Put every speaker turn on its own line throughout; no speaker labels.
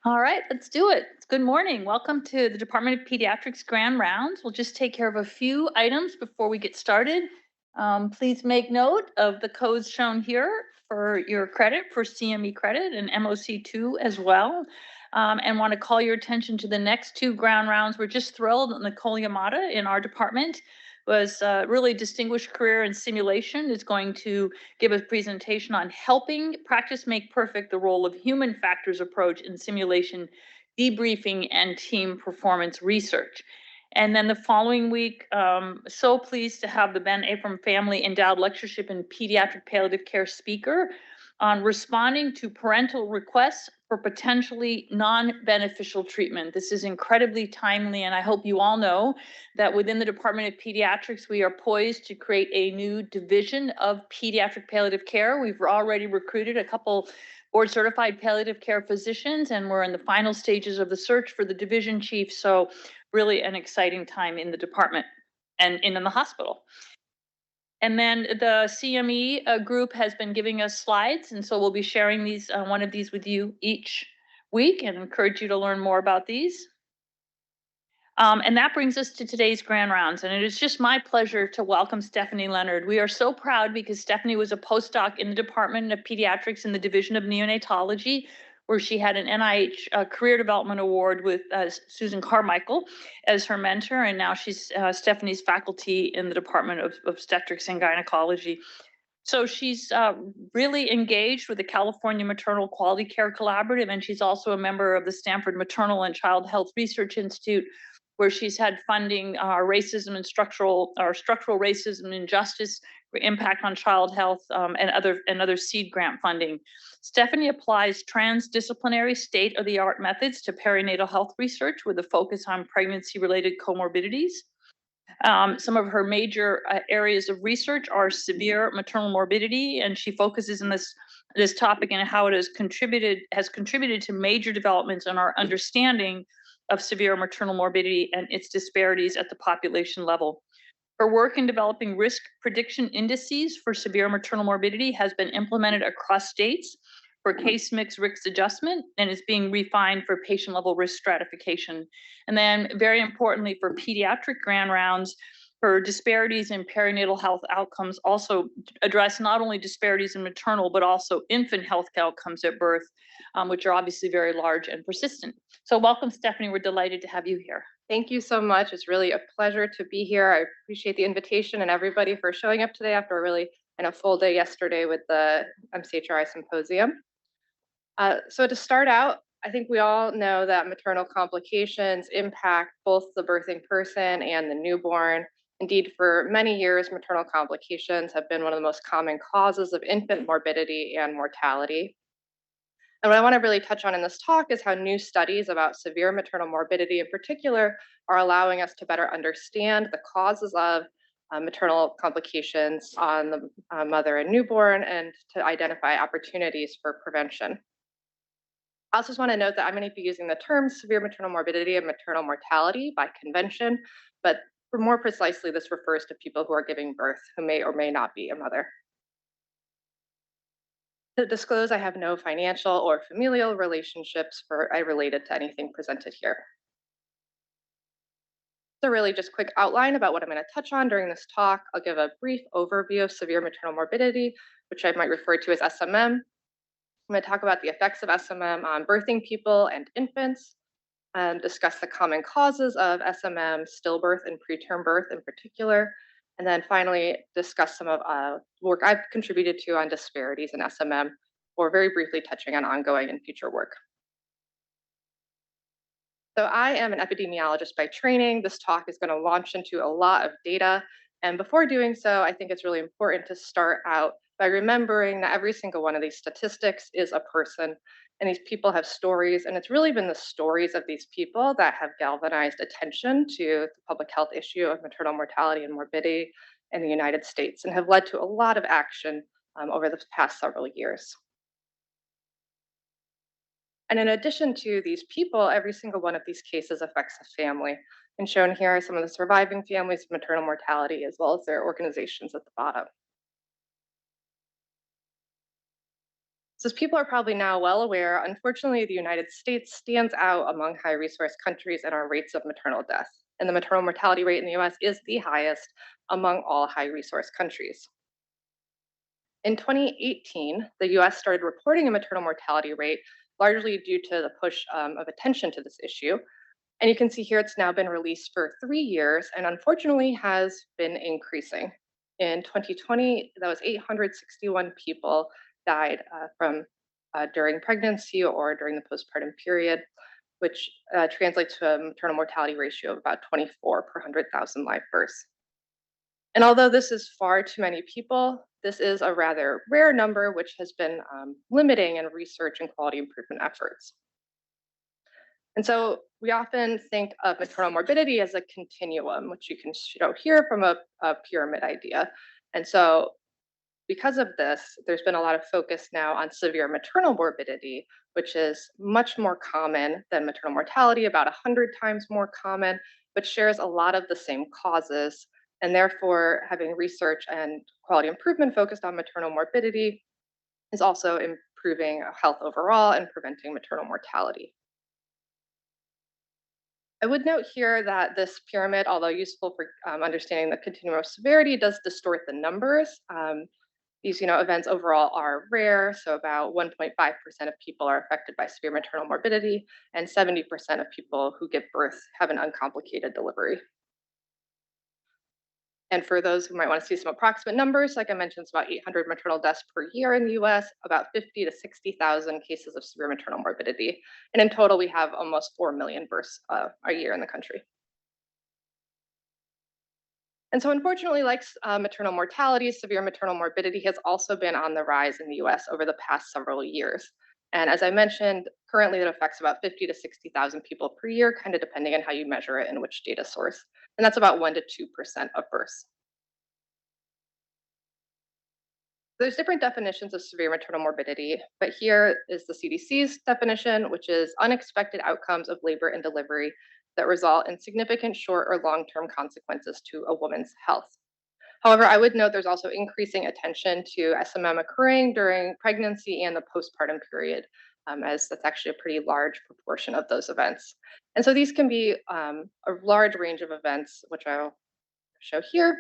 All right, let's do it. Good morning. Welcome to the Department of Pediatrics Grand Rounds. We'll just take care of a few items before we get started. Please make note of the codes shown here for your credit for CME credit and MOC2 as well. And want to call your attention to the next two ground rounds. We're just thrilled that Nicole Yamada in our department was a really distinguished career in simulation is going to give a presentation on helping practice make perfect, the role of human factors approach in simulation, debriefing, and team performance research. And then the following week, so pleased to have the Ben Abram Family Endowed Lectureship in Pediatric Palliative Care speaker on responding to parental requests for potentially non-beneficial treatment. This is incredibly timely, and I hope you all know that within the Department of Pediatrics, we are poised to create a new division of pediatric palliative care. We've already recruited a couple board certified palliative care physicians, and we're in the final stages of the search for the division chief. So really an exciting time in the department and in the hospital. And then the CME group has been giving us slides, and so we'll be sharing these one of these with you each week and encourage you to learn more about these. And that brings us to today's grand rounds, and it is just my pleasure to welcome Stephanie Leonard. We are so proud because Stephanie was a postdoc in the Department of Pediatrics in the Division of Neonatology, where she had an NIH Career Development Award with Susan Carmichael as her mentor, and now she's Stephanie's faculty in the Department of Obstetrics and Gynecology. So she's really engaged with the California Maternal Quality Care Collaborative, and she's also a member of the Stanford Maternal and Child Health Research Institute, where she's had funding racism and structural racism and injustice impact on child health and other seed grant funding. Stephanie applies transdisciplinary state-of-the-art methods to perinatal health research with a focus on pregnancy-related comorbidities. Some of her major areas of research are severe maternal morbidity, and she focuses in this topic and how it has contributed to major developments in our understanding of severe maternal morbidity and its disparities at the population level. Her work in developing risk prediction indices for severe maternal morbidity has been implemented across states for case mix risk adjustment and is being refined for patient level risk stratification. And then very importantly for pediatric grand rounds, her disparities in perinatal health outcomes also address not only disparities in maternal, but also infant health outcomes at birth, which are obviously very large and persistent. So welcome, Stephanie. We're delighted to have you here.
Thank you so much. It's really a pleasure to be here. I appreciate the invitation and everybody for showing up today after a really full day yesterday with the MCHRI symposium. So to start out, I think we all know that maternal complications impact both the birthing person and the newborn. Indeed, for many years, maternal complications have been one of the most common causes of infant morbidity and mortality. And what I want to really touch on in this talk is how new studies about severe maternal morbidity in particular are allowing us to better understand the causes of maternal complications on the mother and newborn and to identify opportunities for prevention. I also just want to note that I'm going to be using the terms severe maternal morbidity and maternal mortality by convention, but for more precisely, this refers to people who are giving birth who may or may not be a mother. To disclose, I have no financial or familial relationships related to anything presented here. So really just quick outline about what I'm going to touch on during this talk. I'll give a brief overview of severe maternal morbidity, which I might refer to as SMM. I'm going to talk about the effects of SMM on birthing people and infants, and discuss the common causes of SMM, stillbirth and preterm birth in particular, and then finally discuss some of work I've contributed to on disparities in SMM, or very briefly touching on ongoing and future work. So I am an epidemiologist by training. This talk is going to launch into a lot of data. And before doing so, I think it's really important to start out by remembering that every single one of these statistics is a person, and these people have stories, and it's really been the stories of these people that have galvanized attention to the public health issue of maternal mortality and morbidity in the United States and have led to a lot of action over the past several years. And in addition to these people, every single one of these cases affects a family. And shown here are some of the surviving families of maternal mortality, as well as their organizations at the bottom. So as people are probably now well aware, unfortunately, the United States stands out among high resource countries in our rates of maternal death. And the maternal mortality rate in the US is the highest among all high resource countries. In 2018, the US started reporting a maternal mortality rate largely due to the push of attention to this issue. And you can see here it's now been released for 3 years and unfortunately has been increasing. In 2020, that was 861 people died from during pregnancy or during the postpartum period, which translates to a maternal mortality ratio of about 24 per 100,000 live births. And although this is far too many people, this is a rather rare number, which has been limiting in research and quality improvement efforts. And so we often think of maternal morbidity as a continuum, which you can show here from a pyramid idea. And so because of this, there's been a lot of focus now on severe maternal morbidity, which is much more common than maternal mortality, about 100 times more common, but shares a lot of the same causes. And therefore, having research and quality improvement focused on maternal morbidity is also improving health overall and preventing maternal mortality. I would note here that this pyramid, although useful for understanding the continuum of severity, does distort the numbers. These events overall are rare, so about 1.5% of people are affected by severe maternal morbidity, and 70% of people who give birth have an uncomplicated delivery. And for those who might want to see some approximate numbers, like I mentioned, it's about 800 maternal deaths per year in the US, about 50 to 60,000 cases of severe maternal morbidity. And in total, we have almost 4 million births a year in the country. And so unfortunately, like maternal mortality, severe maternal morbidity has also been on the rise in the US over the past several years. And as I mentioned, currently it affects about 50 to 60,000 people per year, kind of depending on how you measure it and which data source. And that's about 1 to 2% of births. There's different definitions of severe maternal morbidity, but here is the CDC's definition, which is unexpected outcomes of labor and delivery that result in significant short or long-term consequences to a woman's health. However, I would note there's also increasing attention to SMM occurring during pregnancy and the postpartum period, as that's actually a pretty large proportion of those events. And so these can be a large range of events, which I'll show here.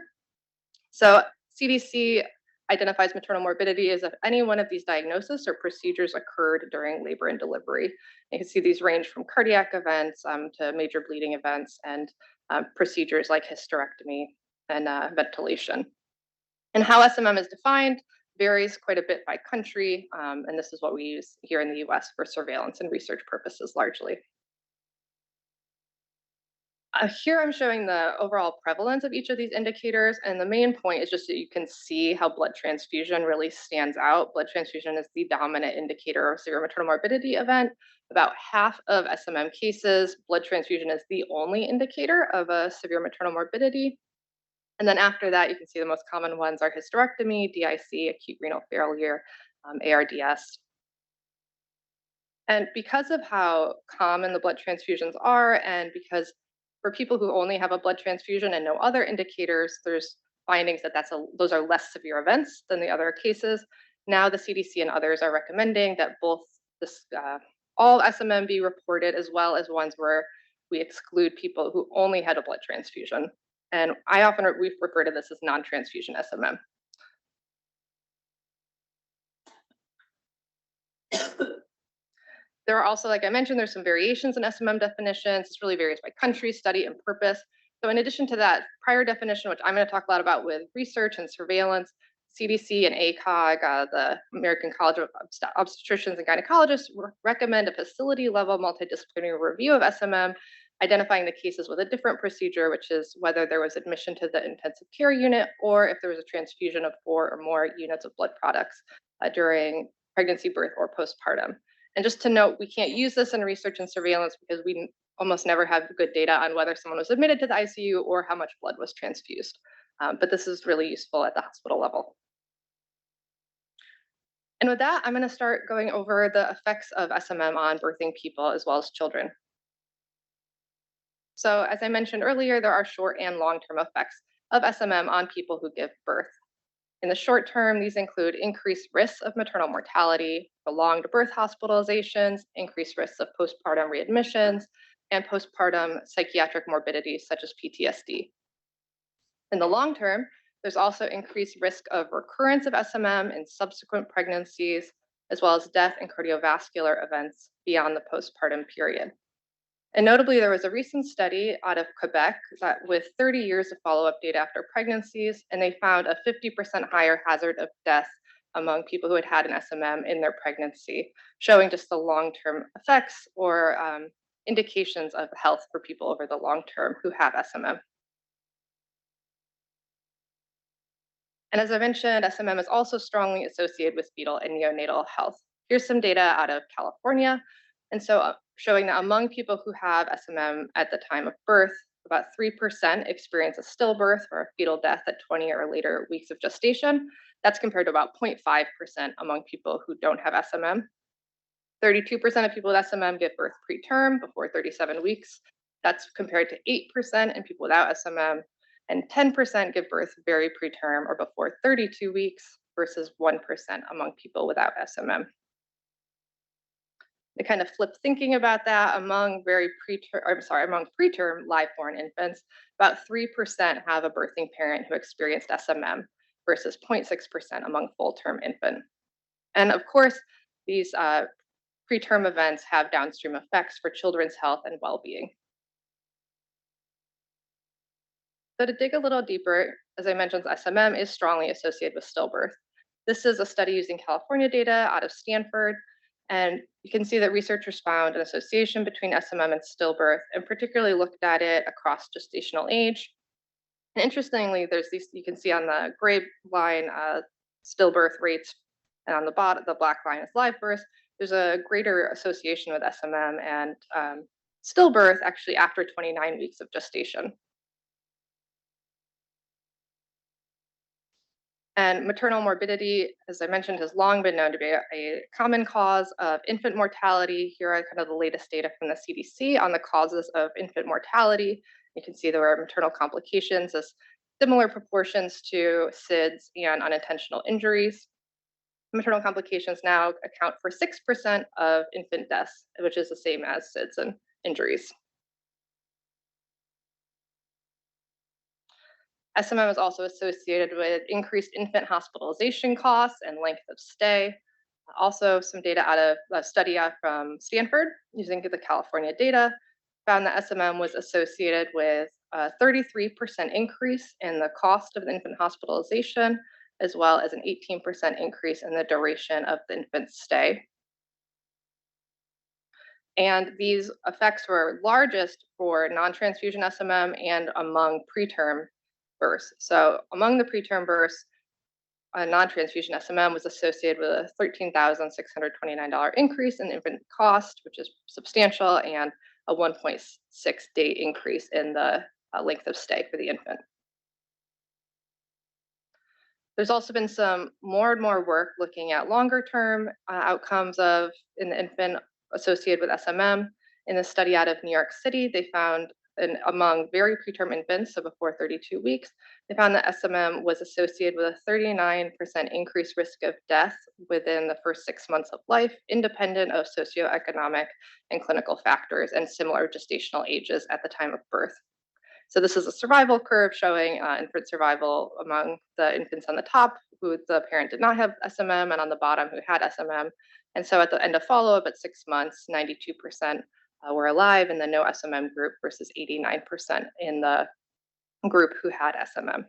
So CDC identifies maternal morbidity as if any one of these diagnoses or procedures occurred during labor and delivery. You can see these range from cardiac events to major bleeding events and procedures like hysterectomy and ventilation. And how SMM is defined varies quite a bit by country, and this is what we use here in the US for surveillance and research purposes largely. Here I'm showing the overall prevalence of each of these indicators, and the main point is just that you can see how blood transfusion really stands out. Blood transfusion is the dominant indicator of severe maternal morbidity event. About half of SMM cases, blood transfusion is the only indicator of a severe maternal morbidity. And then after that, you can see the most common ones are hysterectomy, DIC, acute renal failure, ARDS. And because of how common the blood transfusions are, and because for people who only have a blood transfusion and no other indicators, there's findings that those are less severe events than the other cases. Now the CDC and others are recommending that both all SMM be reported, as well as ones where we exclude people who only had a blood transfusion. And we refer to this as non-transfusion SMM. There are also, like I mentioned, there's some variations in SMM definitions. This really varies by country, study, and purpose. So in addition to that prior definition, which I'm going to talk a lot about with research and surveillance, CDC and ACOG, the American College of Obstetricians and Gynecologists, recommend a facility-level multidisciplinary review of SMM, identifying the cases with a different procedure, which is whether there was admission to the intensive care unit or if there was a transfusion of 4 or more units of blood products during pregnancy, birth, or postpartum. And just to note, we can't use this in research and surveillance because we almost never have good data on whether someone was admitted to the ICU or how much blood was transfused. But this is really useful at the hospital level. And with that, I'm going to start going over the effects of SMM on birthing people as well as children. So as I mentioned earlier, there are short and long-term effects of SMM on people who give birth. In the short term, these include increased risks of maternal mortality, prolonged birth hospitalizations, increased risks of postpartum readmissions, and postpartum psychiatric morbidities such as PTSD. In the long term, there's also increased risk of recurrence of SMM in subsequent pregnancies, as well as death and cardiovascular events beyond the postpartum period. And notably, there was a recent study out of Quebec that with 30 years of follow-up data after pregnancies, and they found a 50% higher hazard of death among people who had had an SMM in their pregnancy, showing just the long-term effects or indications of health for people over the long term who have SMM. And as I mentioned, SMM is also strongly associated with fetal and neonatal health. Here's some data out of California. And so showing that among people who have SMM at the time of birth, about 3% experience a stillbirth or a fetal death at 20 or later weeks of gestation. That's compared to about 0.5% among people who don't have SMM. 32% of people with SMM give birth preterm before 37 weeks. That's compared to 8% in people without SMM, and 10% give birth very preterm or before 32 weeks versus 1% among people without SMM. To kind of flip thinking about that, among preterm live-born infants, about 3% have a birthing parent who experienced SMM versus 0.6% among full-term infant. And of course, these preterm events have downstream effects for children's health and well-being. So to dig a little deeper, as I mentioned, SMM is strongly associated with stillbirth. This is a study using California data out of Stanford, and you can see that researchers found an association between SMM and stillbirth, and particularly looked at it across gestational age. And interestingly, there's these, you can see on the gray line, stillbirth rates, and on the bottom, the black line is live birth. There's a greater association with SMM and stillbirth actually after 29 weeks of gestation. And maternal morbidity, as I mentioned, has long been known to be a common cause of infant mortality. Here are kind of the latest data from the CDC on the causes of infant mortality. You can see there are maternal complications as similar proportions to SIDS and unintentional injuries. Maternal complications now account for 6% of infant deaths, which is the same as SIDS and injuries. SMM is also associated with increased infant hospitalization costs and length of stay. Also, some data out of a study out from Stanford using the California data found that SMM was associated with a 33% increase in the cost of the infant hospitalization, as well as an 18% increase in the duration of the infant's stay. And these effects were largest for non-transfusion SMM and among preterm births. So among the preterm births, a non-transfusion SMM was associated with a $13,629 increase in infant cost, which is substantial, and a 1.6 day increase in the length of stay for the infant. There's also been some more and more work looking at longer term outcomes in the infant associated with SMM. In a study out of New York City, they found among very preterm infants, so before 32 weeks, they found that SMM was associated with a 39% increased risk of death within the first 6 months of life, independent of socioeconomic and clinical factors and similar gestational ages at the time of birth. So this is a survival curve showing infant survival among the infants on the top who the parent did not have SMM, and on the bottom who had SMM. And so at the end of follow-up at 6 months, 92% were alive in the no SMM group versus 89% in the group who had SMM.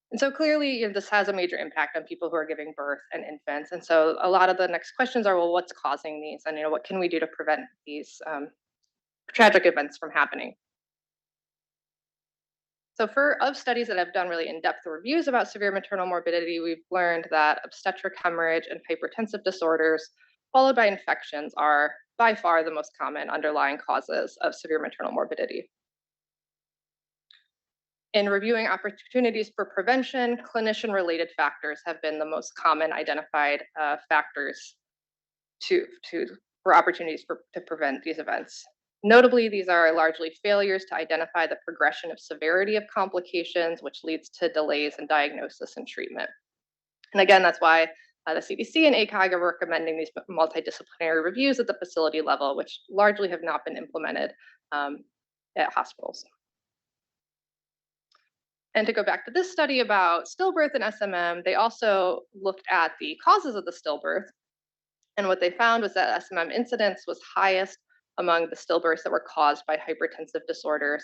And so clearly, this has a major impact on people who are giving birth and infants. And so a lot of the next questions are, well, what's causing these? And what can we do to prevent these tragic events from happening? So of studies that have done really in-depth reviews about severe maternal morbidity, we've learned that obstetric hemorrhage and hypertensive disorders, followed by infections, are by far the most common underlying causes of severe maternal morbidity. In reviewing opportunities for prevention, clinician-related factors have been the most common identified factors for opportunities to prevent these events. Notably, these are largely failures to identify the progression of severity of complications, which leads to delays in diagnosis and treatment. And again, that's why the CDC and ACOG are recommending these multidisciplinary reviews at the facility level, which largely have not been implemented at hospitals. And to go back to this study about stillbirth and SMM, they also looked at the causes of the stillbirth. And what they found was that SMM incidence was highest among the stillbirths that were caused by hypertensive disorders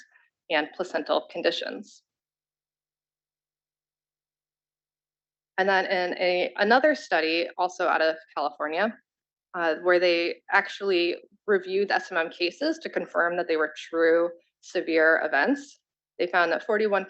and placental conditions. And then in another study, also out of California, where they actually reviewed SMM cases to confirm that they were true severe events, they found that 41%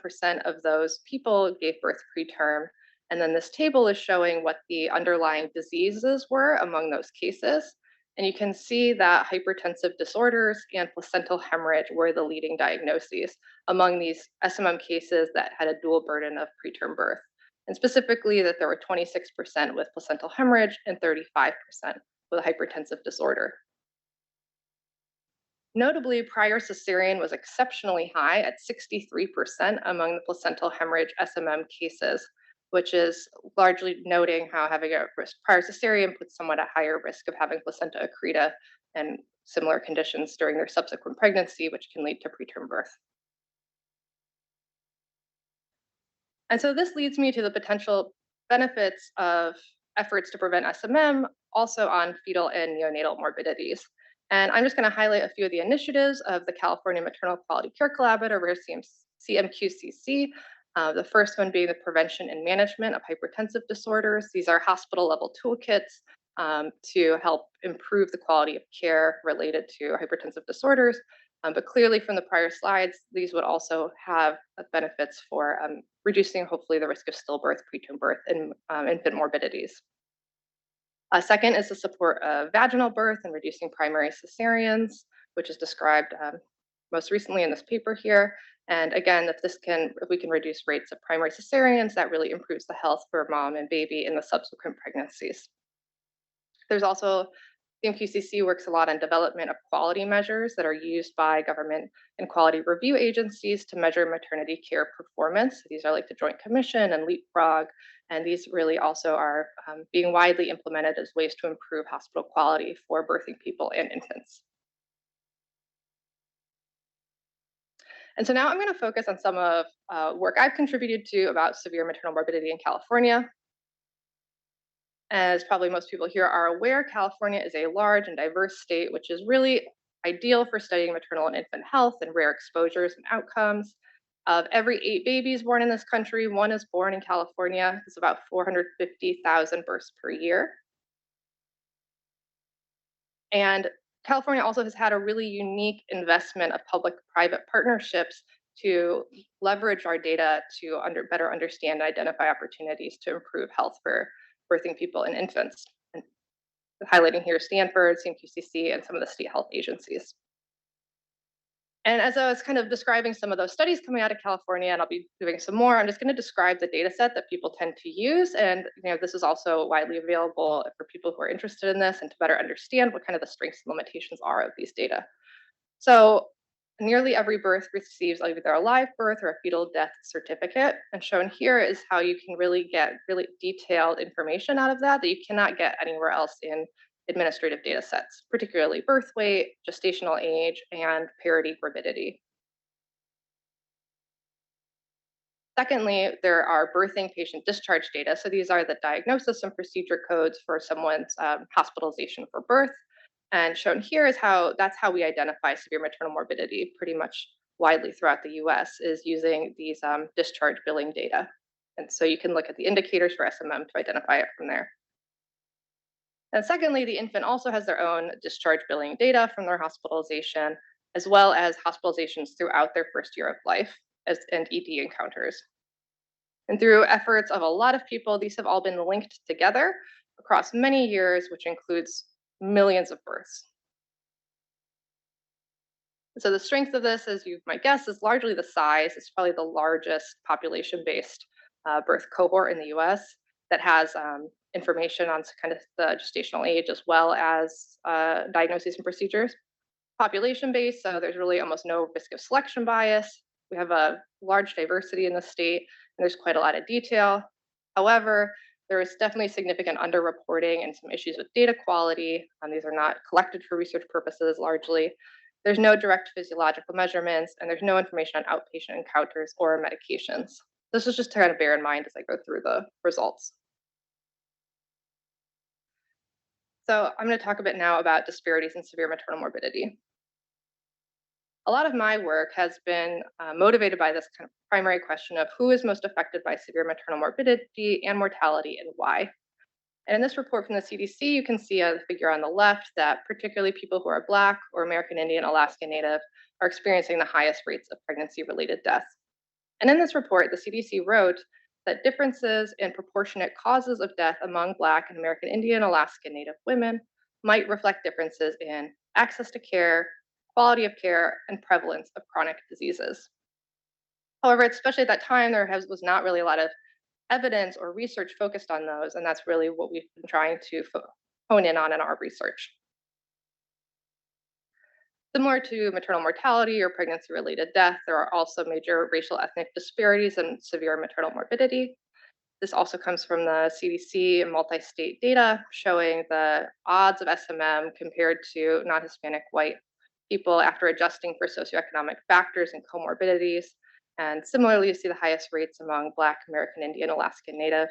of those people gave birth preterm. And then this table is showing what the underlying diseases were among those cases. And you can see that hypertensive disorders and placental hemorrhage were the leading diagnoses among these SMM cases that had a dual burden of preterm birth. And specifically that there were 26% with placental hemorrhage and 35% with a hypertensive disorder. Notably, prior cesarean was exceptionally high at 63% among the placental hemorrhage SMM cases, which is largely noting how having a prior cesarean puts someone at higher risk of having placenta accreta and similar conditions during their subsequent pregnancy, which can lead to preterm birth. And so this leads me to the potential benefits of efforts to prevent SMM also on fetal and neonatal morbidities. And I'm just going to highlight a few of the initiatives of the California Maternal Quality Care Collaborative, or CMQCC. The first one being the prevention and management of hypertensive disorders. These are hospital level toolkits to help improve the quality of care related to hypertensive disorders. But clearly from the prior slides, these would also have benefits for reducing hopefully the risk of stillbirth, preterm birth, and infant morbidities. Second is the support of vaginal birth and reducing primary cesareans, which is described most recently in this paper here. And again, if we can reduce rates of primary cesareans, that really improves the health for mom and baby in the subsequent pregnancies. There's also CMQCC works a lot on development of quality measures that are used by government and quality review agencies to measure maternity care performance. These are like the Joint Commission and Leapfrog, and these really also are being widely implemented as ways to improve hospital quality for birthing people and infants. And so now I'm going to focus on some of work I've contributed to about severe maternal morbidity in California. As probably most people here are aware, California is a large and diverse state, which is really ideal for studying maternal and infant health and rare exposures and outcomes. Of every 8 babies born in this country, 1 is born in California. It's about 450,000 births per year. And California also has had a really unique investment of public-private partnerships to leverage our data to better understand and identify opportunities to improve health for birthing people and infants. And highlighting here Stanford, CMQCC, and some of the state health agencies. And as I was kind of describing some of those studies coming out of California, and I'll be doing some more, I'm just going to describe the data set that people tend to use. And this is also widely available for people who are interested in this and to better understand what kind of the strengths and limitations are of these data. So nearly every birth receives either a live birth or a fetal death certificate. And shown here is how you can really get really detailed information out of that you cannot get anywhere else in administrative data sets, particularly birth weight, gestational age, and parity morbidity. Secondly, there are birthing patient discharge data. So these are the diagnosis and procedure codes for someone's hospitalization for birth. And shown here is that's how we identify severe maternal morbidity pretty much widely throughout the US, is using these discharge billing data. And so you can look at the indicators for SMM to identify it from there. And secondly, the infant also has their own discharge billing data from their hospitalization, as well as hospitalizations throughout their first year of life and ED encounters. And through efforts of a lot of people, these have all been linked together across many years, which includes millions of births. So the strength of this, as you might guess, is largely the size. It's probably the largest population-based birth cohort in the US that has information on kind of the gestational age as well as diagnoses and procedures. population-based, so there's really almost no risk of selection bias. We have a large diversity in the state, and there's quite a lot of detail. However, there is definitely significant underreporting and some issues with data quality. These are not collected for research purposes largely. There's no direct physiological measurements, and there's no information on outpatient encounters or medications. This is just to kind of bear in mind as I go through the results. So I'm going to talk a bit now about disparities in severe maternal morbidity. A lot of my work has been motivated by this kind of primary question of who is most affected by severe maternal morbidity and mortality and why. And in this report from the CDC, you can see a figure on the left that particularly people who are Black or American Indian, Alaska Native are experiencing the highest rates of pregnancy-related deaths. And in this report, the CDC wrote that differences in proportionate causes of death among Black and American Indian, Alaska Native women might reflect differences in access to care, quality of care, and prevalence of chronic diseases. However, especially at that time, was not really a lot of evidence or research focused on those, and that's really what we've been trying to hone in on in our research. Similar to maternal mortality or pregnancy-related death, there are also major racial ethnic disparities in severe maternal morbidity. This also comes from the CDC and multi-state data showing the odds of SMM compared to non-Hispanic white people after adjusting for socioeconomic factors and comorbidities. And similarly, you see the highest rates among Black, American Indian, Alaska Native.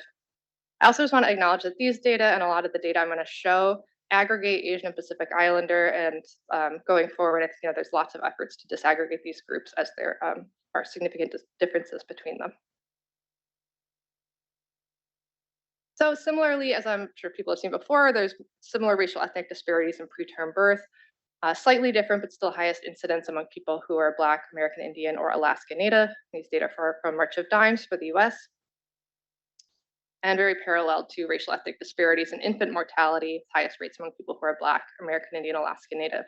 I also just want to acknowledge that these data and a lot of the data I'm going to show aggregate Asian and Pacific Islander, and going forward, I think there's lots of efforts to disaggregate these groups as there are significant differences between them. So similarly, as I'm sure people have seen before, there's similar racial ethnic disparities in preterm birth. Slightly different, but still highest incidence among people who are Black, American Indian, or Alaska Native. These data are from March of Dimes for the US. And very parallel to racial ethnic disparities in infant mortality, highest rates among people who are Black, American Indian, Alaska Native.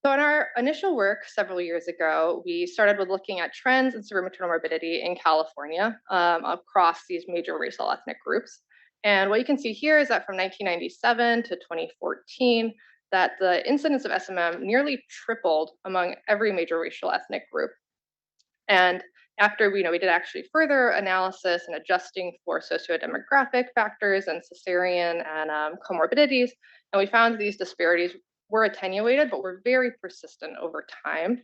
So in our initial work several years ago, we started with looking at trends in severe maternal morbidity in California across these major racial ethnic groups. And what you can see here is that from 1997 to 2014, that the incidence of SMM nearly tripled among every major racial ethnic group. And after we did actually further analysis and adjusting for sociodemographic factors and cesarean and comorbidities, and we found these disparities were attenuated, but were very persistent over time.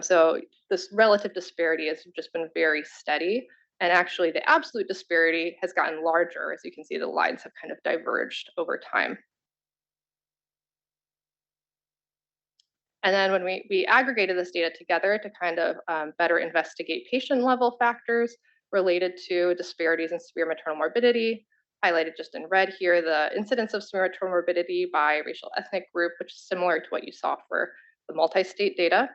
So this relative disparity has just been very steady. And actually, the absolute disparity has gotten larger. As you can see, the lines have kind of diverged over time. And then when we aggregated this data together to kind of better investigate patient-level factors related to disparities in severe maternal morbidity, highlighted just in red here, the incidence of severe maternal morbidity by racial ethnic group, which is similar to what you saw for the multi-state data.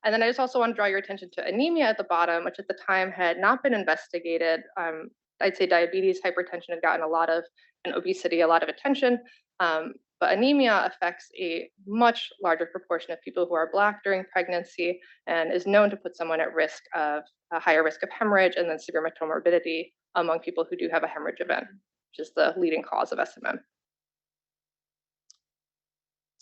And then I just also want to draw your attention to anemia at the bottom, which at the time had not been investigated. I'd say diabetes, hypertension had gotten and obesity, a lot of attention. But anemia affects a much larger proportion of people who are Black during pregnancy and is known to put someone at risk of a higher risk of hemorrhage and then severe maternal morbidity among people who do have a hemorrhage event, which is the leading cause of SMM.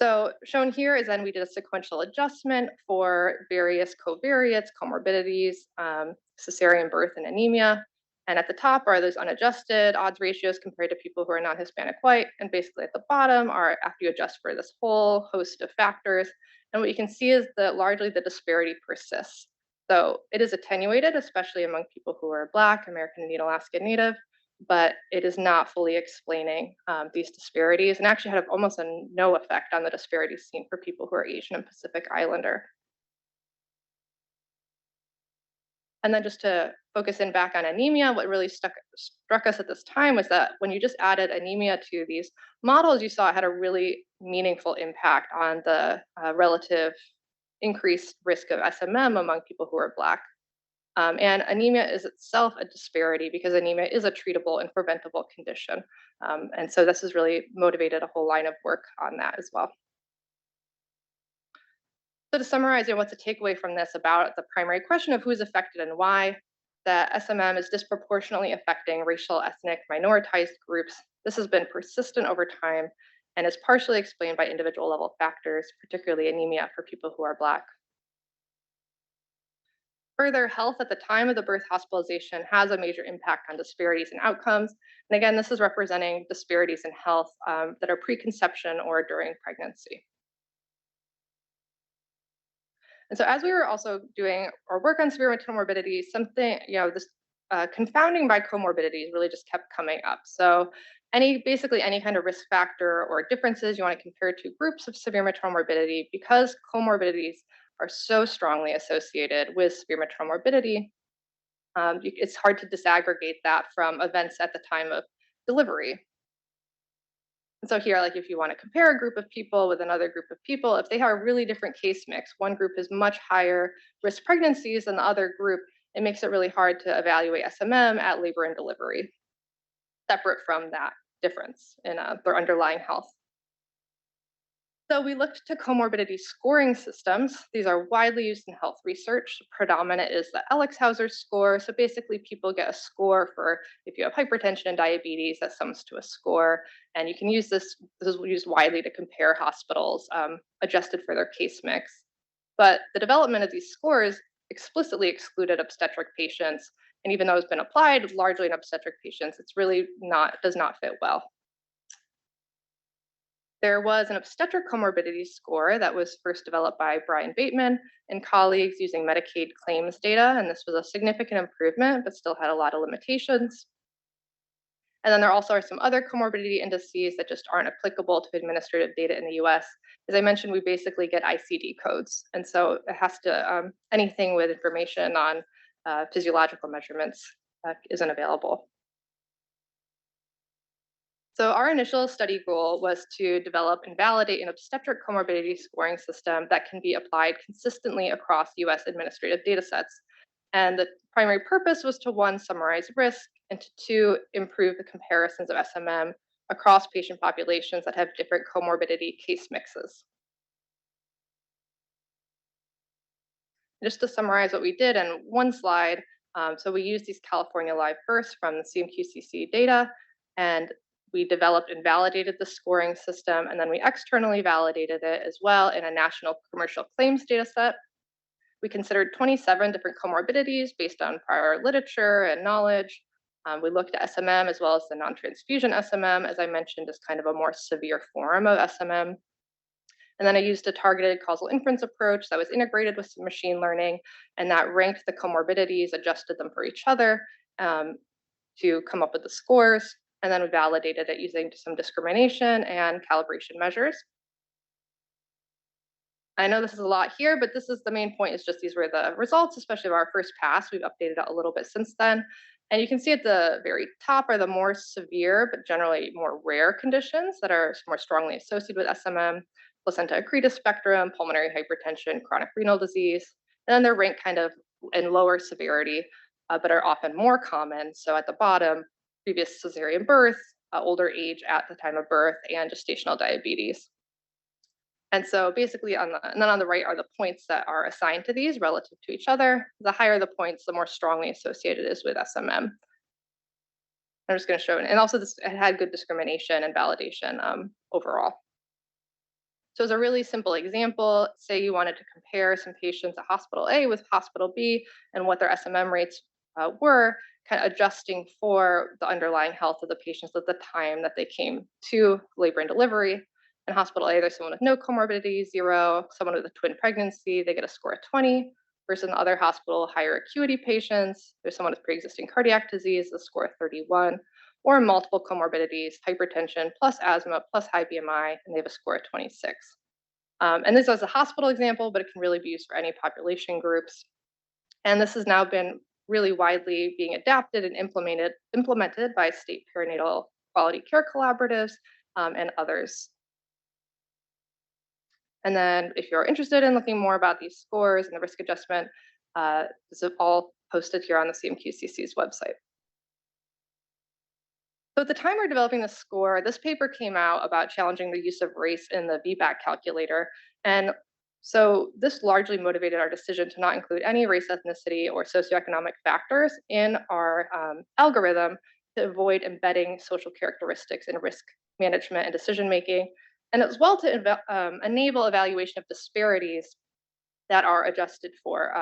So shown here is then we did a sequential adjustment for various covariates, comorbidities, cesarean birth, and anemia. And at the top are those unadjusted odds ratios compared to people who are non-Hispanic white. And basically at the bottom are after you adjust for this whole host of factors. And what you can see is that largely the disparity persists. So it is attenuated, especially among people who are Black, American Indian, Alaska Native, but it is not fully explaining these disparities and actually had almost no effect on the disparities seen for people who are Asian and Pacific Islander. And then just to focus in back on anemia, what really struck us at this time was that when you just added anemia to these models, you saw it had a really meaningful impact on the relative increased risk of SMM among people who are Black. And anemia is itself a disparity because anemia is a treatable and preventable condition. And so this has really motivated a whole line of work on that as well. So to summarize, what's a takeaway from this about the primary question of who's affected and why, that SMM is disproportionately affecting racial, ethnic, minoritized groups. This has been persistent over time, and is partially explained by individual level factors, particularly anemia for people who are Black. Further, health at the time of the birth hospitalization has a major impact on disparities in outcomes. And again, this is representing disparities in health that are pre-conception or during pregnancy. And so as we were also doing our work on severe maternal morbidity, something, this confounding by comorbidities really just kept coming up. So basically any kind of risk factor or differences you want to compare to groups of severe maternal morbidity, because comorbidities are so strongly associated with severe maternal morbidity, it's hard to disaggregate that from events at the time of delivery. And so here, like if you want to compare a group of people with another group of people, if they have a really different case mix, one group is much higher risk pregnancies than the other group, it makes it really hard to evaluate SMM at labor and delivery, separate from that difference in their underlying health. So we looked to comorbidity scoring systems. These are widely used in health research. Predominant is the Elixhauser score. So basically people get a score for if you have hypertension and diabetes, that sums to a score. And you can use this is used widely to compare hospitals adjusted for their case mix. But the development of these scores explicitly excluded obstetric patients. And even though it's been applied largely in obstetric patients, it's really does not fit well. There was an obstetric comorbidity score that was first developed by Brian Bateman and colleagues using Medicaid claims data, and this was a significant improvement, but still had a lot of limitations. And then there also are some other comorbidity indices that just aren't applicable to administrative data in the US. As I mentioned, we basically get ICD codes, and so it has to, anything with information on physiological measurements isn't available. So our initial study goal was to develop and validate an obstetric comorbidity scoring system that can be applied consistently across US administrative data sets. And the primary purpose was to, one, summarize risk, and to two, improve the comparisons of SMM across patient populations that have different comorbidity case mixes. Just to summarize what we did in one slide, so we used these California live births from the CMQCC data, and we developed and validated the scoring system, and then we externally validated it as well in a national commercial claims data set. We considered 27 different comorbidities based on prior literature and knowledge. We looked at SMM as well as the non-transfusion SMM, as I mentioned, as kind of a more severe form of SMM. And then I used a targeted causal inference approach that was integrated with some machine learning, and that ranked the comorbidities, adjusted them for each other to come up with the scores. And then we validated it using some discrimination and calibration measures. I know this is a lot here, but this is the main point, is just these were the results, especially of our first pass. We've updated it a little bit since then. And you can see at the very top are the more severe, but generally more rare conditions that are more strongly associated with SMM, placenta accreta spectrum, pulmonary hypertension, chronic renal disease. And then they're ranked kind of in lower severity, but are often more common. So at the bottom, previous cesarean birth, older age at the time of birth, and gestational diabetes. And so basically and then on the right are the points that are assigned to these relative to each other. The higher the points, the more strongly associated it is with SMM. I'm just going to show it. And also it had good discrimination and validation overall. So as a really simple example, say you wanted to compare some patients at hospital A with hospital B and what their SMM rates were, kind of adjusting for the underlying health of the patients at the time that they came to labor and delivery. In hospital A, there's someone with no comorbidity, 0, someone with a twin pregnancy, they get a score of 20, versus in the other hospital, higher acuity patients, there's someone with pre-existing cardiac disease, a score of 31, or multiple comorbidities, hypertension plus asthma plus high BMI, and they have a score of 26. And this is a hospital example, but it can really be used for any population groups. And this has now been really widely being adapted and implemented by state perinatal quality care collaboratives and others. And then if you're interested in looking more about these scores and the risk adjustment, this is all posted here on the CMQCC's website. So at the time we're developing the score, this paper came out about challenging the use of race in the VBAC calculator. And so this largely motivated our decision to not include any race, ethnicity, or socioeconomic factors in our algorithm to avoid embedding social characteristics in risk management and decision-making. and as well to enable evaluation of disparities that are adjusted for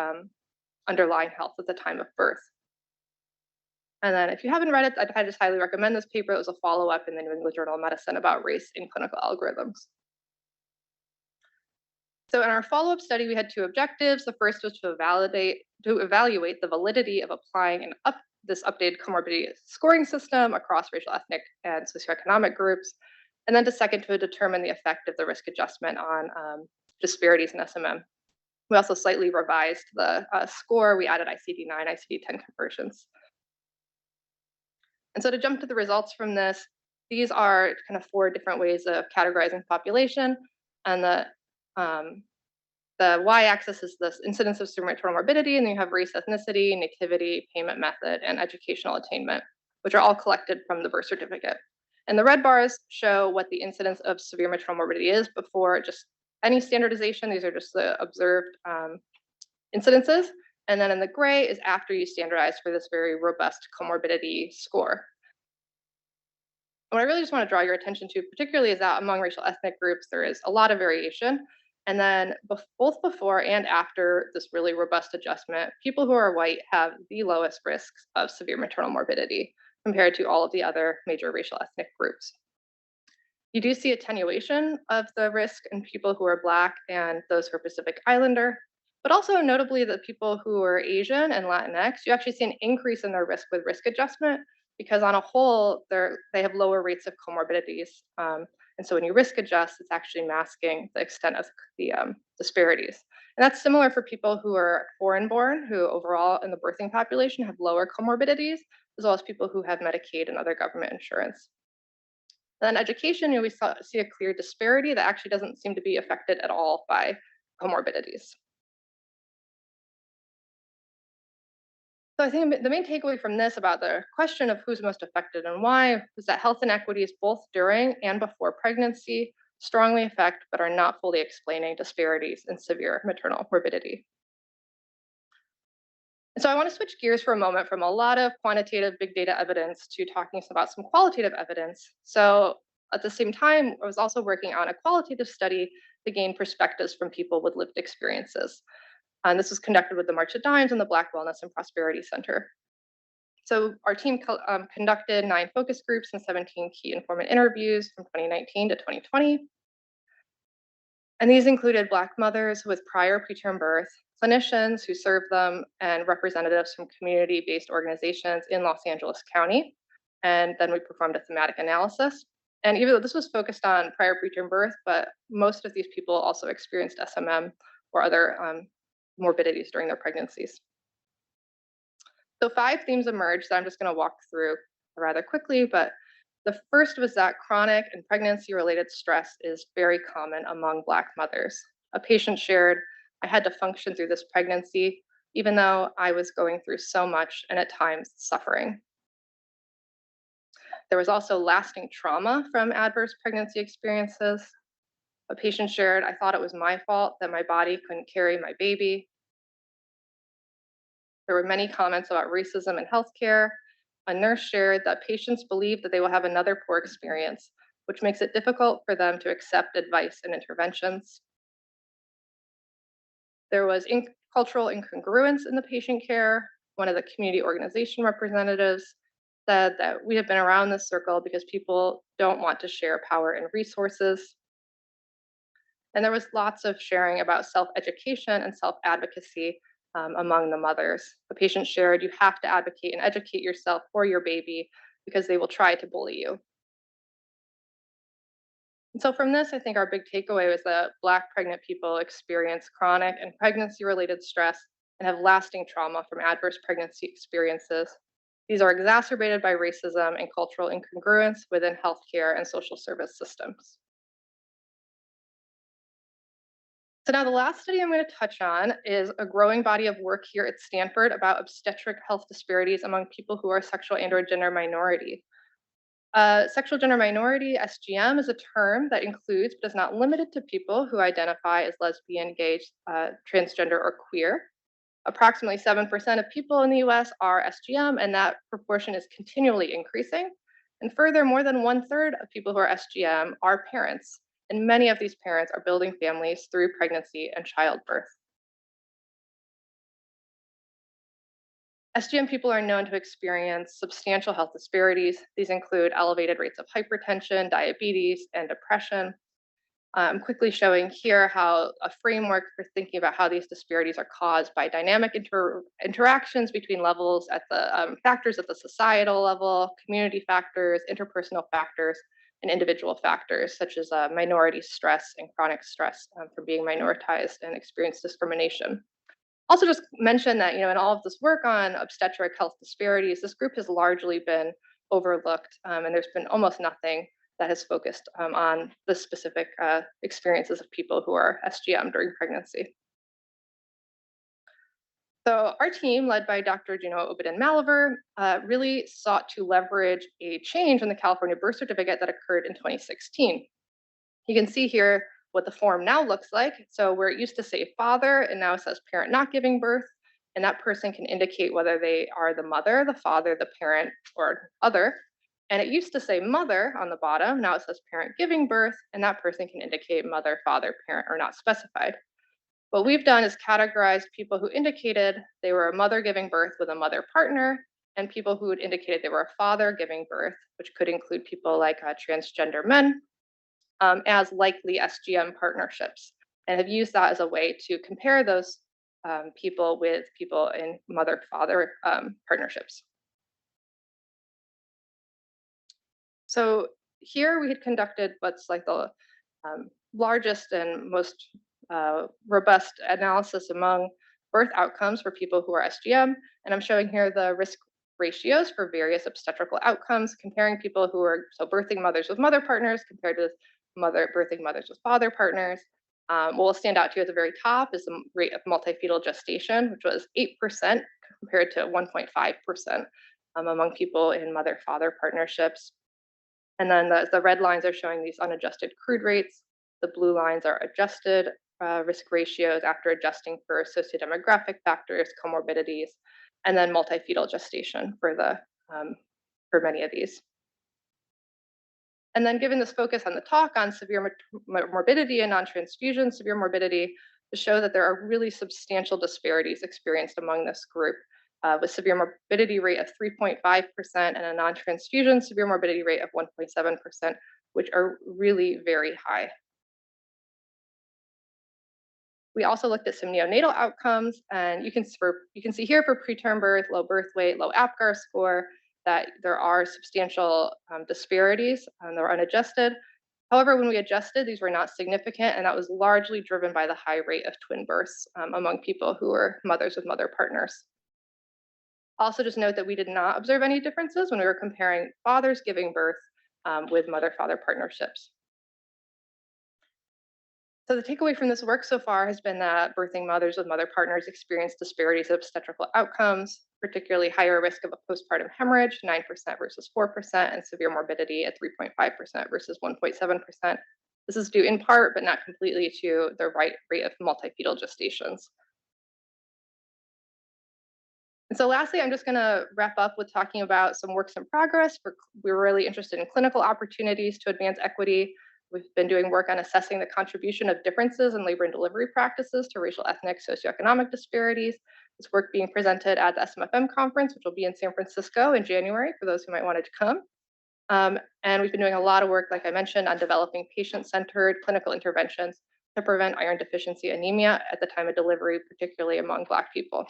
underlying health at the time of birth. And then if you haven't read it, I just highly recommend this paper. It was a follow-up in the New England Journal of Medicine about race in clinical algorithms. So in our follow-up study, we had two objectives. The first was to evaluate the validity of applying this updated comorbidity scoring system across racial, ethnic, and socioeconomic groups. And then to determine the effect of the risk adjustment on disparities in SMM. We also slightly revised the score. We added ICD-9, ICD-10 conversions. And so to jump to the results from this, these are kind of 4 different ways of categorizing population. And the y-axis is the incidence of severe maternal morbidity, and then you have race, ethnicity, nativity, payment method, and educational attainment, which are all collected from the birth certificate. And the red bars show what the incidence of severe maternal morbidity is before just any standardization. These are just the observed incidences. And then in the gray is after you standardize for this very robust comorbidity score. What I really just want to draw your attention to particularly is that among racial ethnic groups, there is a lot of variation. And then both before and after this really robust adjustment, people who are white have the lowest risks of severe maternal morbidity compared to all of the other major racial ethnic groups. You do see attenuation of the risk in people who are Black and those who are Pacific Islander, but also notably that people who are Asian and Latinx, you actually see an increase in their risk with risk adjustment because on a whole, they have lower rates of comorbidities. And so when you risk adjust, it's actually masking the extent of the disparities. And that's similar for people who are foreign born, who overall in the birthing population have lower comorbidities, as well as people who have Medicaid and other government insurance. Then education, we see a clear disparity that actually doesn't seem to be affected at all by comorbidities. So I think the main takeaway from this about the question of who's most affected and why is that health inequities both during and before pregnancy strongly affect but are not fully explaining disparities in severe maternal morbidity. And so I want to switch gears for a moment from a lot of quantitative big data evidence to talking about some qualitative evidence. So at the same time, I was also working on a qualitative study to gain perspectives from people with lived experiences. And this was conducted with the March of Dimes and the Black Wellness and Prosperity Center. So our team conducted 9 focus groups and 17 key informant interviews from 2019 to 2020. And these included Black mothers with prior preterm birth, clinicians who served them, and representatives from community-based organizations in Los Angeles County. And then we performed a thematic analysis. And even though this was focused on prior preterm birth, but most of these people also experienced SMM or other morbidities during their pregnancies. So 5 themes emerged that I'm just going to walk through rather quickly, but the first was that chronic and pregnancy-related stress is very common among Black mothers. A patient shared, "I had to function through this pregnancy, even though I was going through so much and at times suffering." There was also lasting trauma from adverse pregnancy experiences. A patient shared, "I thought it was my fault that my body couldn't carry my baby." There were many comments about racism in healthcare. A nurse shared that patients believe that they will have another poor experience, which makes it difficult for them to accept advice and interventions. There was cultural incongruence in the patient care. One of the community organization representatives said that we have been around this circle because people don't want to share power and resources. And there was lots of sharing about self-education and self-advocacy among the mothers. The patient shared, "You have to advocate and educate yourself for your baby because they will try to bully you." And so from this, I think our big takeaway was that Black pregnant people experience chronic and pregnancy-related stress and have lasting trauma from adverse pregnancy experiences. These are exacerbated by racism and cultural incongruence within healthcare and social service systems. So now the last study I'm going to touch on is a growing body of work here at Stanford about obstetric health disparities among people who are sexual and/or gender minority. Sexual gender minority, SGM, is a term that includes but is not limited to people who identify as lesbian, gay, transgender, or queer. Approximately 7% of people in the US are SGM, and that proportion is continually increasing. And further, more than 1/3 of people who are SGM are parents. and many of these parents are building families through pregnancy and childbirth. SGM people are known to experience substantial health disparities. These include elevated rates of hypertension, diabetes, and depression. I'm quickly showing here how a framework for thinking about how these disparities are caused by dynamic interactions between levels at the factors at the societal level, community factors, interpersonal factors, and individual factors such as minority stress and chronic stress from being minoritized and experience discrimination. Also, just mention that in all of this work on obstetric health disparities, this group has largely been overlooked, and there's been almost nothing that has focused on the specific experiences of people who are SGM during pregnancy. So our team, led by Dr. Juno Obedin-Maliver, really sought to leverage a change in the California birth certificate that occurred in 2016. You can see here what the form now looks like. So where it used to say father, and now it says parent not giving birth, and that person can indicate whether they are the mother, the father, the parent, or other. And it used to say mother on the bottom, now it says parent giving birth, and that person can indicate mother, father, parent, or not specified. What we've done is categorize people who indicated they were a mother giving birth with a mother partner, and people who had indicated they were a father giving birth, which could include people like transgender men, as likely SGM partnerships, and have used that as a way to compare those people with people in mother-father partnerships. So here we had conducted what's like the largest and most robust analysis among birth outcomes for people who are SGM, and I'm showing here the risk ratios for various obstetrical outcomes, comparing people who are birthing mothers with mother partners compared with birthing mothers with father partners. What will stand out to you at the very top is the rate of multi-fetal gestation, which was 8% compared to 1.5% among people in mother-father partnerships. And then the red lines are showing these unadjusted crude rates. The blue lines are adjusted risk ratios after adjusting for sociodemographic factors, comorbidities, and then multi-fetal gestation for many of these. And then given this focus on the talk on severe morbidity and non-transfusion severe morbidity, to show that there are really substantial disparities experienced among this group, with severe morbidity rate of 3.5% and a non-transfusion severe morbidity rate of 1.7%, which are really very high. We also looked at some neonatal outcomes, and you can see here for preterm birth, low birth weight, low APGAR score, that there are substantial disparities, and they're unadjusted. However, when we adjusted, these were not significant, and that was largely driven by the high rate of twin births among people who were mothers with mother partners. Also, just note that we did not observe any differences when we were comparing fathers giving birth with mother-father partnerships. So the takeaway from this work so far has been that birthing mothers with mother partners experience disparities of obstetrical outcomes, particularly higher risk of a postpartum hemorrhage, 9% versus 4%, and severe morbidity at 3.5% versus 1.7%. This is due in part, but not completely, to the rate of multi-fetal gestations. And so lastly, I'm just going to wrap up with talking about some works in progress. We're really interested in clinical opportunities to advance equity. We've been doing work on assessing the contribution of differences in labor and delivery practices to racial, ethnic, socioeconomic disparities. This work being presented at the SMFM conference, which will be in San Francisco in January for those who might want to come. And we've been doing a lot of work, like I mentioned, on developing patient-centered clinical interventions to prevent iron deficiency anemia at the time of delivery, particularly among Black people.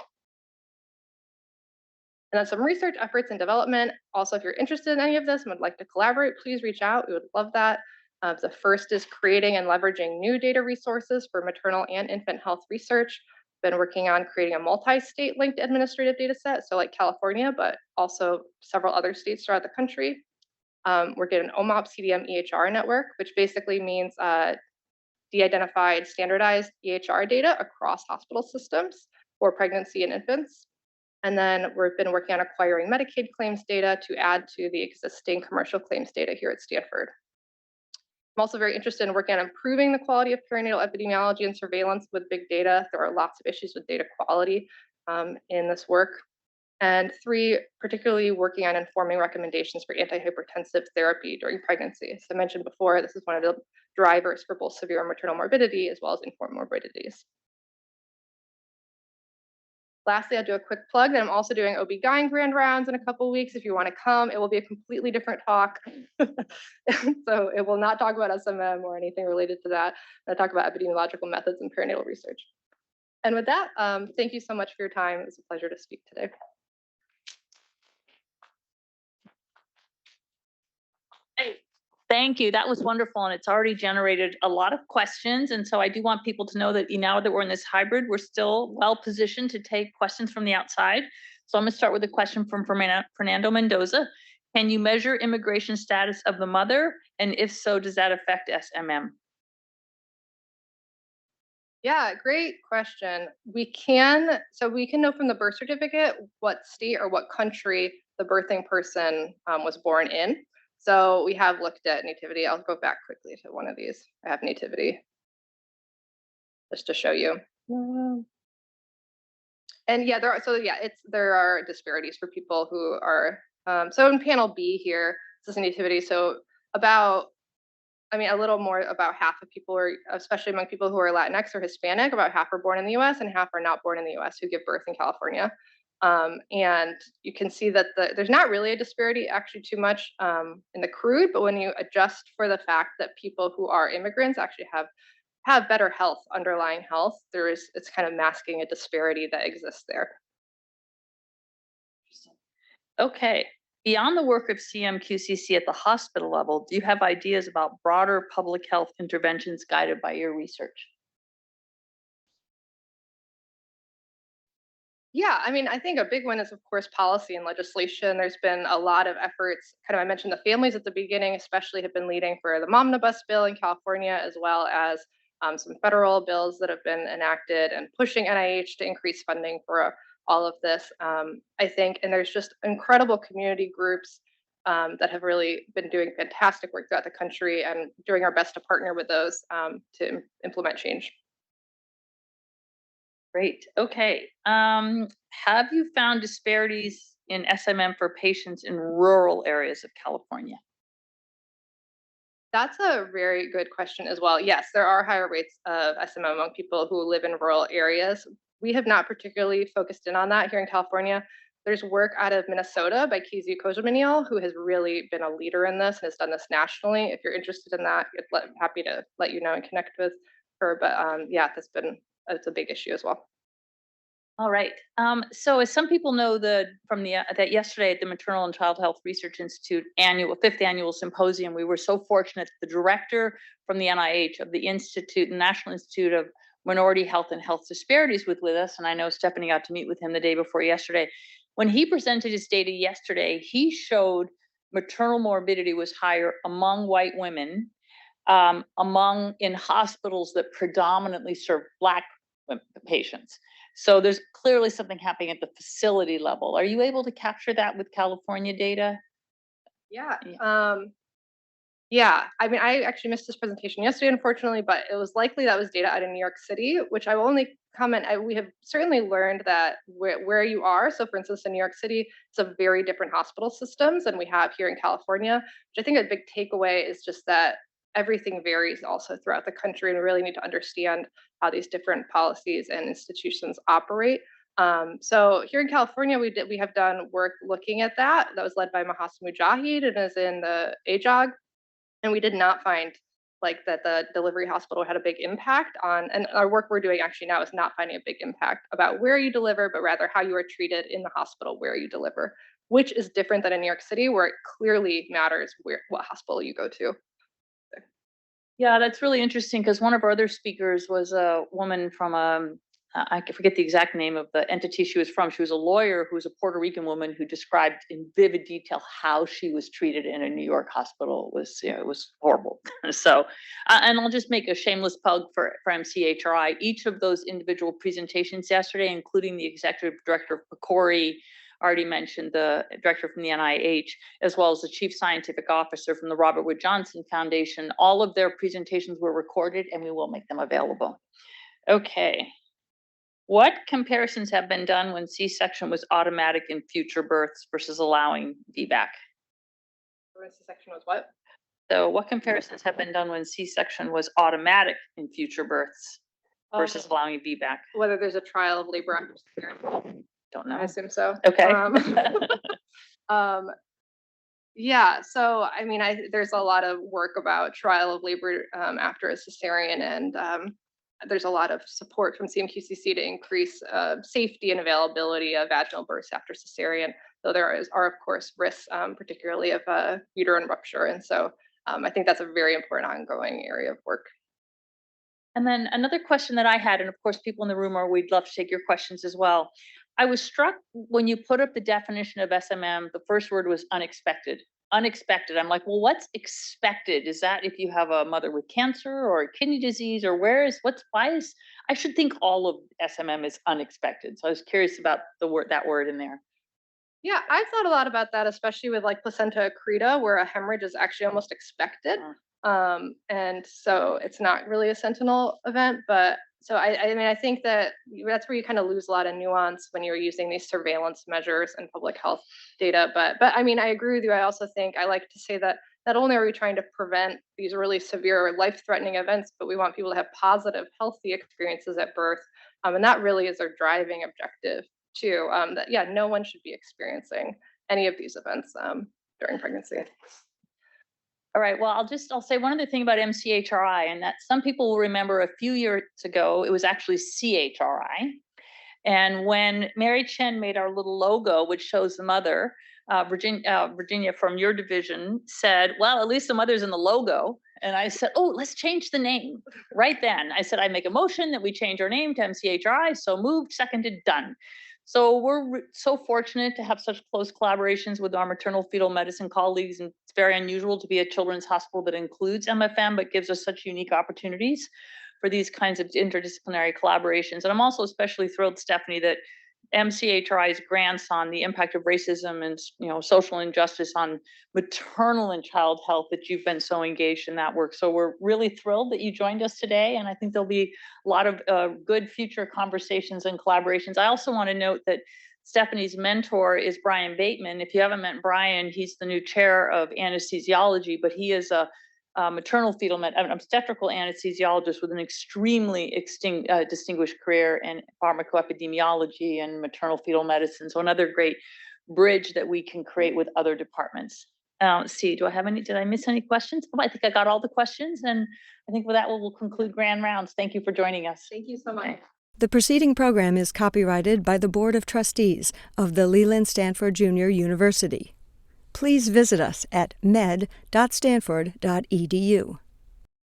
And then some research efforts and development. Also, if you're interested in any of this and would like to collaborate, please reach out. We would love that. The first is creating and leveraging new data resources for maternal and infant health research. Been working on creating a multi-state linked administrative data set, so like California, but also several other states throughout the country. We're getting an OMOP CDM EHR network, which basically means de-identified standardized EHR data across hospital systems for pregnancy and infants. And then we've been working on acquiring Medicaid claims data to add to the existing commercial claims data here at Stanford. I'm also very interested in working on improving the quality of perinatal epidemiology and surveillance with big data. There are lots of issues with data quality in this work. And 3, particularly working on informing recommendations for antihypertensive therapy during pregnancy. As I mentioned before, this is one of the drivers for both severe maternal morbidity as well as infant morbidities. Lastly, I'll do a quick plug that I'm also doing OB/GYN grand rounds in a couple weeks. If you want to come, it will be a completely different talk. So it will not talk about SMM or anything related to that. I'll talk about epidemiological methods and perinatal research. And with that, thank you so much for your time. It was a pleasure to speak today.
Thank you. That was wonderful. And it's already generated a lot of questions. And so I do want people to know that now that we're in this hybrid, we're still well positioned to take questions from the outside. So I'm going to start with a question from Fernando Mendoza. Can you measure immigration status of the mother? And if so, does that affect SMM?
Yeah, great question. We can know from the birth certificate what state or what country the birthing person was born in. So we have looked at nativity. I'll go back quickly to one of these. I have nativity just to show you. And yeah, there are disparities for people who are, so in panel B here, this is nativity. So a little more, about half of people are, especially among people who are Latinx or Hispanic, about half are born in the US and half are not born in the US who give birth in California. And you can see that there's not really a disparity actually too much in the crude, but when you adjust for the fact that people who are immigrants actually have better health, underlying health, it's kind of masking a disparity that exists there.
Okay. Beyond the work of CMQCC at the hospital level, do you have ideas about broader public health interventions guided by your research?
Yeah, I think a big one is, of course, policy and legislation. There's been a lot of efforts. I mentioned the families at the beginning, especially have been leading for the Momnibus bill in California, as well as some federal bills that have been enacted and pushing NIH to increase funding for all of this. I think, and there's just incredible community groups that have really been doing fantastic work throughout the country and doing our best to partner with those to implement change.
Great. Okay. Have you found disparities in SMM for patients in rural areas of California?
That's a very good question as well. Yes, there are higher rates of SMM among people who live in rural areas. We have not particularly focused in on that here in California. There's work out of Minnesota by Kizu Kojamaniel, who has really been a leader in this and has done this nationally. If you're interested in that, I'm happy to let you know and connect with her. But yeah, it's a big issue as well.
All right. So as some people know, that yesterday at the Maternal and Child Health Research Institute fifth annual symposium, we were so fortunate the director from the NIH of the Institute, the National Institute of Minority Health and Health Disparities, was with us, and I know Stephanie got to meet with him the day before yesterday. When he presented his data yesterday, he showed maternal morbidity was higher among white women, in hospitals that predominantly serve Black patients. So there's clearly something happening at the facility level. Are you able to capture that with California data?
Yeah. Yeah. I actually missed this presentation yesterday, unfortunately, but it was likely that was data out of New York City, which I will only comment. We have certainly learned that where you are. So for instance, in New York City, it's a very different hospital systems than we have here in California, which I think a big takeaway is just that everything varies also throughout the country, and we really need to understand how these different policies and institutions operate. So here in California, we have done work looking at that. That was led by Mahasa Mujahid and is in the AJOG, and we did not find that the delivery hospital had a big impact on. And our work we're doing actually now is not finding a big impact about where you deliver, but rather how you are treated in the hospital where you deliver, which is different than in New York City, where it clearly matters what hospital you go to.
Yeah, that's really interesting, because one of our other speakers was a woman from I forget the exact name of the entity she was from. She was a lawyer who was a Puerto Rican woman who described in vivid detail how she was treated in a New York hospital. It was horrible. So, and I'll just make a shameless plug for MCHRI. Each of those individual presentations yesterday, including the executive director of PCORI, already mentioned the director from the NIH, as well as the chief scientific officer from the Robert Wood Johnson Foundation. All of their presentations were recorded, and we will make them available. Okay. What comparisons have been done when C-section was automatic in future births versus allowing VBAC?
C-section was what?
So what comparisons have been done when C-section was automatic in future births versus allowing VBAC?
Whether there's a trial of labor after cesarean.
Don't know.
I assume so.
Okay.
Yeah, so I mean, there's a lot of work about trial of labor after a cesarean, and there's a lot of support from CMQCC to increase safety and availability of vaginal births after cesarean, though are of course risks, particularly of uterine rupture, and so I think that's a very important ongoing area of work.
And then another question that I had, and of course people in the room we'd love to take your questions as well. I was struck when you put up the definition of SMM, the first word was unexpected. Unexpected. I'm like, well, what's expected? Is that if you have a mother with cancer or a kidney disease, or I should think all of SMM is unexpected. So I was curious about that word in there.
Yeah, I thought a lot about that, especially with like placenta accreta, where a hemorrhage is actually almost expected. And so it's not really a sentinel event, but so I mean, I think that's where you kind of lose a lot of nuance when you're using these surveillance measures and public health data. But I mean, I agree with you. I also think I like to say that not only are we trying to prevent these really severe life-threatening events, but we want people to have positive, healthy experiences at birth. And that really is our driving objective too. That yeah, no one should be experiencing any of these events during pregnancy.
All right, well, I'll say one other thing about MCHRI, and that some people will remember a few years ago, it was actually CHRI. And when Mary Chen made our little logo, which shows the mother, Virginia from your division said, well, at least the mother's in the logo. And I said, oh, let's change the name. Right then, I said, I make a motion that we change our name to MCHRI. So moved, seconded, done. So we're so fortunate to have such close collaborations with our maternal-fetal medicine colleagues, and it's very unusual to be a children's hospital that includes MFM, but gives us such unique opportunities for these kinds of interdisciplinary collaborations. And I'm also especially thrilled, Stephanie, that MCHRI's grants on the impact of racism and social injustice on maternal and child health, that you've been so engaged in that work. So we're really thrilled that you joined us today, and I think there'll be a lot of good future conversations and collaborations. I also want to note that Stephanie's mentor is Brian Bateman. If you haven't met Brian, he's the new chair of anesthesiology, but he is a maternal-fetal obstetrical anesthesiologist with an extremely distinguished career in pharmacoepidemiology and maternal-fetal medicine. So another great bridge that we can create with other departments. Did I miss any questions? Oh, I think I got all the questions, and I think with that we'll conclude Grand Rounds. Thank you for joining us.
Thank you so much. Okay.
The preceding program is copyrighted by the Board of Trustees of the Leland Stanford Junior University. Please visit us at med.stanford.edu.